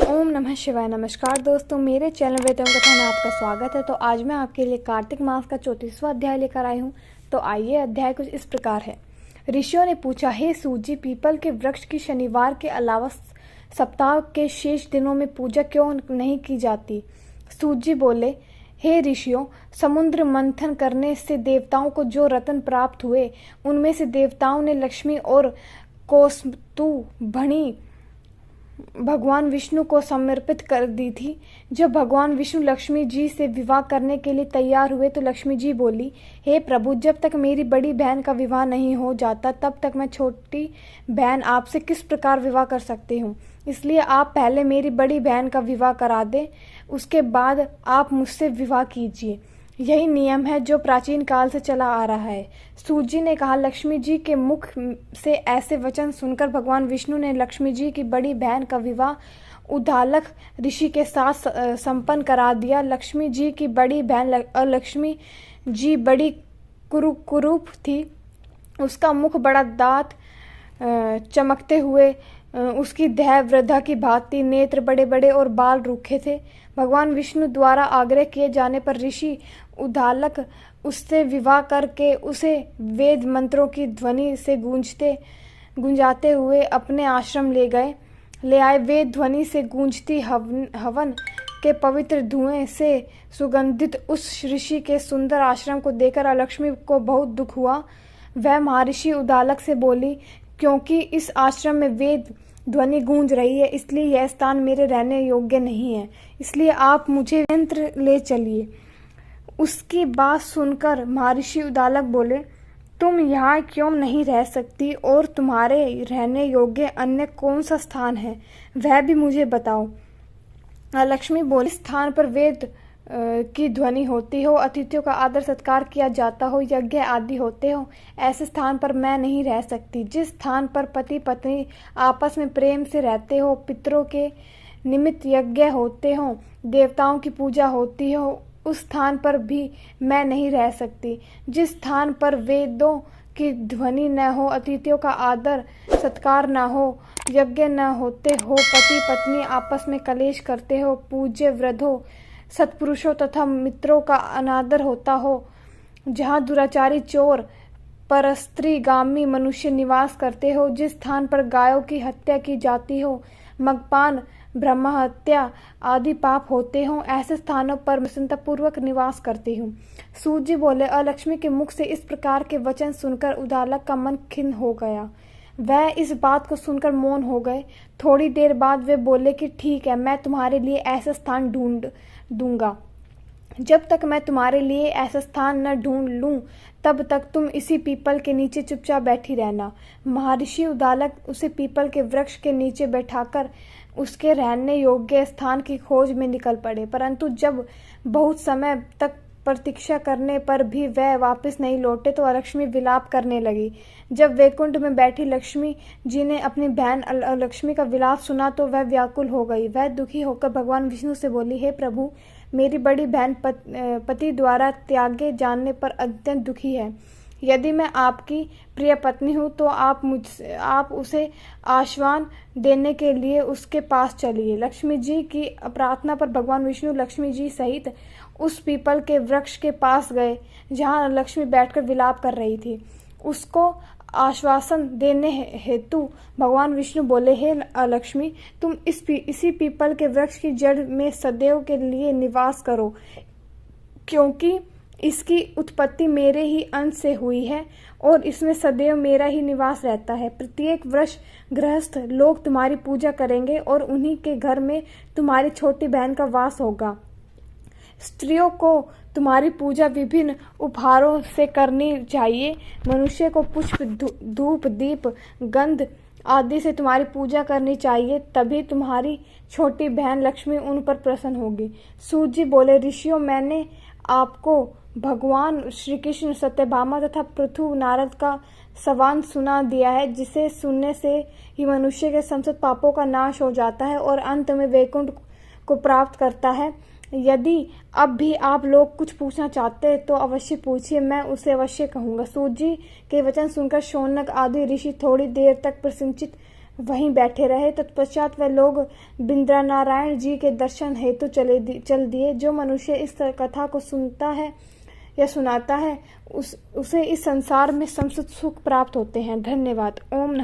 ओम नमः शिवाय। नमस्कार दोस्तों, मेरे चैनल वेदम कथा में आपका स्वागत है। तो आज मैं आपके लिए कार्तिक मास का 34वां अध्याय लेकर आई हूँ। तो आइए, अध्याय कुछ इस प्रकार है। ऋषियों ने पूछा, हे सूजी, पीपल के वृक्ष की शनिवार के अलावा सप्ताह के शेष दिनों में पूजा क्यों नहीं की जाती? सूजी बोले, हे ऋषियों, समुद्र मंथन करने से देवताओं को जो रत्न प्राप्त हुए, उनमें से देवताओं ने लक्ष्मी और कौस्तुभमणि भगवान विष्णु को समर्पित कर दी थी। जब भगवान विष्णु लक्ष्मी जी से विवाह करने के लिए तैयार हुए तो लक्ष्मी जी बोली, हे प्रभु, जब तक मेरी बड़ी बहन का विवाह नहीं हो जाता तब तक मैं छोटी बहन आपसे किस प्रकार विवाह कर सकती हूँ। इसलिए आप पहले मेरी बड़ी बहन का विवाह करा दें, उसके बाद आप मुझसे विवाह कीजिए। यही नियम है जो प्राचीन काल से चला आ रहा है। सूजी ने कहा, लक्ष्मी जी के मुख से ऐसे वचन सुनकर भगवान विष्णु ने लक्ष्मी जी की बड़ी बहन का विवाह उद्दालक ऋषि के साथ संपन्न करा दिया। लक्ष्मी जी की बड़ी बहन लक्ष्मी जी बड़ी कुरूप थी। उसका मुख बड़ा दांत चमकते हुए, उसकी देह वृद्धा की भांति, नेत्र बड़े बड़े और बाल रूखे थे। भगवान विष्णु द्वारा आग्रह किए जाने पर ऋषि उद्दालक उससे विवाह करके उसे वेद मंत्रों की ध्वनि से गूंजाते हुए अपने आश्रम ले आए। वेद ध्वनि से गूंजती हवन के पवित्र धुएं से सुगंधित उस ऋषि के सुंदर आश्रम को देखकर लक्ष्मी को बहुत दुख हुआ। वह महर्षि उद्दालक से बोली, क्योंकि इस आश्रम में वेद ध्वनि गूंज रही है, इसलिए यह स्थान मेरे रहने योग्य नहीं है, इसलिए आप मुझे यंत्र ले चलिए। उसकी बात सुनकर महर्षि उद्दालक बोले, तुम यहाँ क्यों नहीं रह सकती और तुम्हारे रहने योग्य अन्य कौन सा स्थान है, वह भी मुझे बताओ। लक्ष्मी बोली, स्थान पर वेद की ध्वनि होती हो, अतिथियों का आदर सत्कार किया जाता हो, यज्ञ आदि होते हो, ऐसे स्थान पर मैं नहीं रह सकती। जिस स्थान पर पति पत्नी आपस में प्रेम से रहते हो, पितरों के निमित्त यज्ञ होते हो, देवताओं की पूजा होती हो, उस स्थान पर भी मैं नहीं रह सकती। जिस स्थान पर वेदों की ध्वनि न हो, अतिथियों का आदर सत्कार न हो, यज्ञ न होते हो, पति पत्नी आपस में कलेश करते हो, पूज्य वृद्धों सत्पुरुषों तथा मित्रों का अनादर होता हो, जहाँ दुराचारी चोर परस्त्रीगामी मनुष्य निवास करते हो, जिस स्थान पर गायों की हत्या की जाती हो, मद्यपान ब्रह्महत्या आदि पाप होते हों, ऐसे स्थानों पर मैं प्रसन्नतापूर्वक निवास करती हूँ। सूजी बोले, लक्ष्मी के मुख से इस प्रकार के वचन सुनकर उद्दालक का मन खिन्न हो गया। वह इस बात को सुनकर मौन हो गए। थोड़ी देर बाद वे बोले कि ठीक है, मैं तुम्हारे लिए ऐसा स्थान ढूंढ दूंगा। जब तक मैं तुम्हारे लिए ऐसा स्थान न ढूंढ लूं, तब तक तुम इसी पीपल के नीचे चुपचाप बैठी रहना। महर्षि उद्दालक उसे पीपल के वृक्ष के नीचे बैठाकर उसके रहने योग्य स्थान की खोज में निकल पड़े। परंतु जब बहुत समय तक प्रतीक्षा करने पर भी वह वापस नहीं लौटे तो लक्ष्मी विलाप करने लगी। जब वैकुंठ में बैठी लक्ष्मी जी ने अपनी बहन लक्ष्मी का विलाप सुना तो वह व्याकुल हो गई। वह दुखी होकर भगवान विष्णु से बोली, हे प्रभु, मेरी बड़ी बहन पति द्वारा त्यागे जाने पर अत्यंत दुखी है। यदि मैं आपकी प्रिय पत्नी हूँ तो आप उसे आश्वासन देने के लिए उसके पास चलिए। लक्ष्मी जी की प्रार्थना पर भगवान विष्णु लक्ष्मी जी सहित उस पीपल के वृक्ष के पास गए जहाँ लक्ष्मी बैठकर विलाप कर रही थी। उसको आश्वासन देने हेतु भगवान विष्णु बोले, हे लक्ष्मी, तुम इसी पीपल के वृक्ष की जड़ में सदैव के लिए निवास करो, क्योंकि इसकी उत्पत्ति मेरे ही अंश से हुई है और इसमें सदैव मेरा ही निवास रहता है। प्रत्येक वर्ष गृहस्थ लोग तुम्हारी पूजा करेंगे और उन्हीं के घर में तुम्हारी छोटी बहन का वास होगा। स्त्रियों को तुम्हारी पूजा विभिन्न उपहारों से करनी चाहिए। मनुष्य को पुष्प, धूप, दीप, गंध आदि से तुम्हारी पूजा करनी चाहिए, तभी तुम्हारी छोटी बहन लक्ष्मी उन पर प्रसन्न होगी। सूजी बोले, ऋषियों, मैंने आपको भगवान श्री कृष्ण, सत्यभामा तथा पृथु नारद का संवाद सुना दिया है, जिसे सुनने से ही मनुष्य के समस्त पापों का नाश हो जाता है और अंत में वैकुंठ को प्राप्त करता है। यदि अब भी आप लोग कुछ पूछना चाहते हैं तो अवश्य पूछिए, मैं उसे अवश्य कहूँगा। सूजी के वचन सुनकर शौनक आदि ऋषि थोड़ी देर तक प्रसन्नचित्त वहीं बैठे रहे। तत्पश्चात वह लोग बिंद्रानारायण जी के दर्शन हेतु चल दिए। जो मनुष्य इस कथा को सुनता है या सुनाता है उसे इस संसार में समस्त सुख प्राप्त होते हैं। धन्यवाद। ओम नमः।